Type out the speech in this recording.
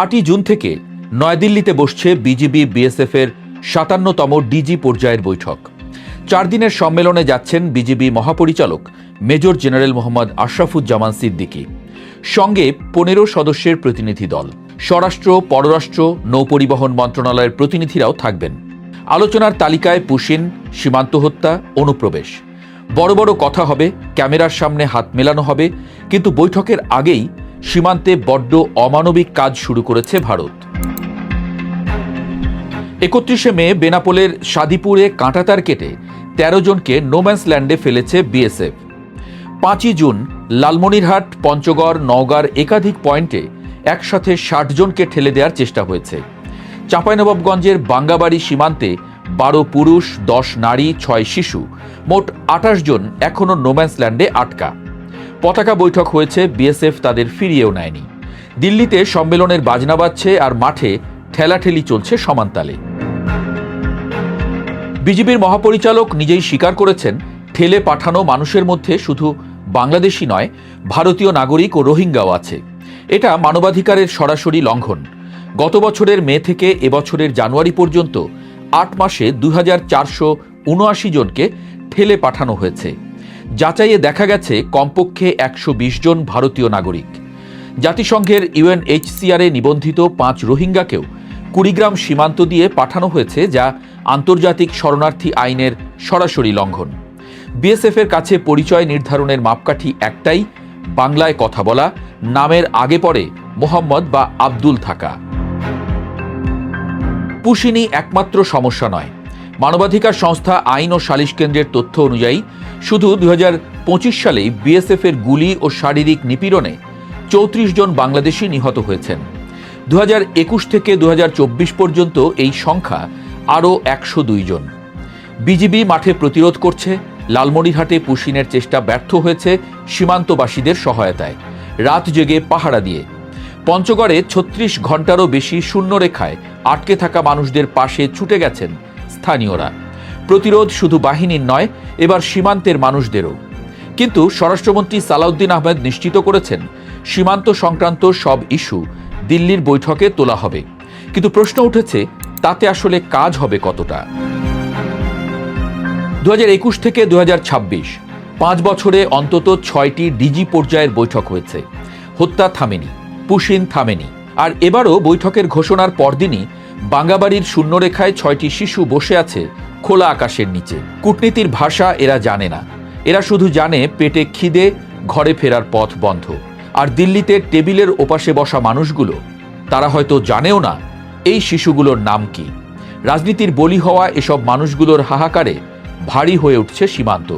8ই June থেকে নয়াদিল্লিতে বসছে বিজিবি বিএসএফ এর 57তম ডিজি পর্যায়ের বৈঠক। 4 দিনের সম্মেলনে যাচ্ছেন বিজিবি মহাপরিচালক মেজর জেনারেল মোহাম্মদ আশরাফুজ্জামান সিদ্দিকী। সঙ্গে 15 সদস্যের প্রতিনিধি দল। স্বরাষ্ট্র, পররাষ্ট্র, নৌপরিবহন মন্ত্রণালয়ের প্রতিনিধিরাও থাকবেন। আলোচনার তালিকায় পুশিন, সীমান্ত হত্যা, অনুপ্রবেশ। বড় বড় কথা হবে, ক্যামেরার সামনে হাত মেলানো হবে, কিন্তু বৈঠকের আগেই সীমান্তে বড্ড অমানবিক কাজ শুরু করেছে ভারত। 31শে মে বেনাপোলের সাদিপুরে কাঁটাতার কেটে 13 জনকে নোম্যান্স ল্যান্ডে ফেলেছে বিএসএফ। 5ই জুন লালমনিরহাট, পঞ্চগড়, নওগাঁর একাধিক পয়েন্টে একসাথে 60 জনকে ঠেলে দেওয়ার চেষ্টা হয়েছে। চাঁপাইনবাবগঞ্জের বাঙ্গাবাড়ি সীমান্তে 12 পুরুষ, 10 নারী, 6 শিশু, মোট 28 জন এখনও নোম্যান্স ল্যান্ডে আটকা। পতাকা বৈঠক হয়েছে, বিএসএফ তাদের ফিরিয়েও নেয়নি। দিল্লিতে সম্মেলনের বাজনা বাজছে আর মাঠে ঠেলাঠেলি চলছে সমানতালে। বিজিবির মহাপরিচালক নিজেই স্বীকার করেছেন, ঠেলে পাঠানো মানুষের মধ্যে শুধু বাংলাদেশি নয়, ভারতীয় নাগরিক ও রোহিঙ্গাও আছে। এটা মানবাধিকারের সরাসরি লঙ্ঘন। গত বছরের মে থেকে এবছরের জানুয়ারি পর্যন্ত 8 মাসে 2479 জনকে ঠেলে পাঠানো হয়েছে। যাচাইয়ে দেখা গেছে কমপক্ষে 120 জন ভারতীয় নাগরিক। জাতিসংঘের UNHCR-এ নিবন্ধিত 5 রোহিঙ্গাকেও কুড়িগ্রাম সীমান্ত দিয়ে পাঠানো হয়েছে, যা আন্তর্জাতিক শরণার্থী আইনের সরাসরি লঙ্ঘন। বিএসএফের কাছে পরিচয় নির্ধারণের মাপকাঠি একটাই, বাংলায় কথা বলা, নামের আগে পরে মোহাম্মদ বা আব্দুল থাকা। পুশিনই একমাত্র সমস্যা নয়। মানবাধিকার সংস্থা আইন ও সালিশ কেন্দ্রের তথ্য অনুযায়ী শুধু 2025 সালেই বিএসএফের গুলি ও শারীরিক নিপীড়নে 34 জন বাংলাদেশি নিহত হয়েছেন। 2021 থেকে 2024 পর্যন্ত এই সংখ্যা আরও 102 জন। বিজিবি মাঠে প্রতিরোধ করছে, লালমনিরহাটে পুশিনের চেষ্টা ব্যর্থ হয়েছে সীমান্তবাসীদের সহায়তায়, রাত জেগে পাহারা দিয়ে। পঞ্চগড়ে 36 ঘন্টারও বেশি শূন্যরেখায় আটকে থাকা মানুষদের পাশে ছুটে গেছেন স্থানীয়রা। প্রতিরোধ শুধু বাহিনীর নয়, এবার সীমান্তের মানুষদেরও। কিন্তু স্বরাষ্ট্রমন্ত্রী সালাউদ্দিন আহমেদ নিশ্চিত করেছেন, সীমান্ত সংক্রান্ত সব ইস্যু দিল্লির বৈঠকে তোলা হবে। কিন্তু প্রশ্ন উঠেছে, তাতে আসলে কাজ হবে কতটা? 2021 থেকে 2026 5 বছরে অন্তত 6টি ডিজি পর্যায়ের বৈঠক হয়েছে। হত্যা থামেনি, পুশিন থামেনি। আর এবারও বৈঠকের ঘোষণার পরদিনই বাঙ্গাবাড়ির শূন্যরেখায় 6টি শিশু বসে আছে খোলা আকাশের নিচে। কূটনীতির ভাষা এরা জানে না। এরা শুধু জানে পেটে খিদে, ঘরে ফেরার পথ বন্ধ। আর দিল্লিতে টেবিলের ওপাশে বসা মানুষগুলো, তারা হয়তো জানেও না এই শিশুগুলোর নাম কি। রাজনীতির বলি হওয়া এসব মানুষগুলোর হাহাকারে ভারী হয়ে উঠছে সীমান্ত।